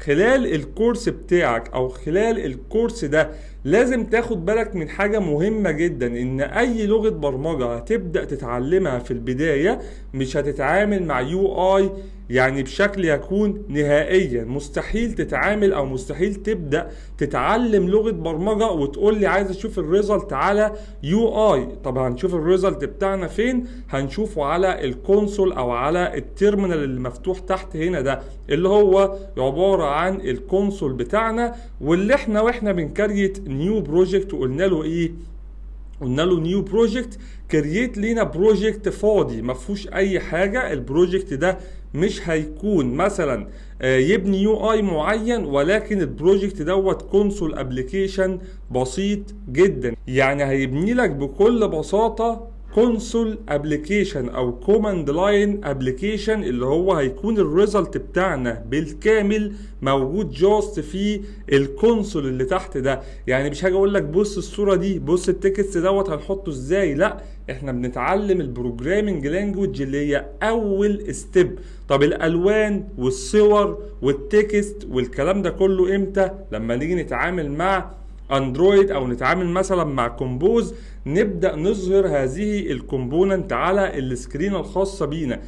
خلال الكورس بتاعك او خلال الكورس ده لازم تاخد بالك من حاجة مهمة جدا، ان اي لغة برمجة هتبدأ تتعلمها في البداية مش هتتعامل مع يو اي يعني بشكل يكون نهائيا مستحيل تتعامل او مستحيل تبدأ تتعلم لغة برمجة وتقول لي عايز اشوف الريزلت على يو اي. طب هنشوف الريزلت بتاعنا فين؟ هنشوفه على الكونسول او على التيرمينال اللي مفتوح تحت هنا ده، اللي هو عبارة عن الكونسول بتاعنا، واللي واحنا بنكريت نيو بروجكت وقلنا له ايه؟ قلنا له نيو بروجكت كرييت لينا بروجكت فاضي ما فيهوش اي حاجه. البروجكت ده مش هيكون مثلا يبني يو اي معين، ولكن البروجكت دوت كونسول ابلكيشن بسيط جدا، يعني هيبني لك بكل بساطه كونسول ابلكيشن او كوماند لاين ابلكيشن، اللي هو هيكون الريزلت بتاعنا بالكامل موجود جاست في الكونسول اللي تحت ده. يعني مش هاجي اقول لك بص الصوره دي، بص التكست دوت هنحطه ازاي، لا احنا بنتعلم البروجرامنج لانجوج اللي هي اول ستيب. طب الالوان والصور والتكست والكلام ده كله امتى؟ لما نيجي نتعامل مع اندرويد او نتعامل مثلا مع كومبوز، نبدأ نظهر هذه الكومبوننت على السكرين الخاصة بينا.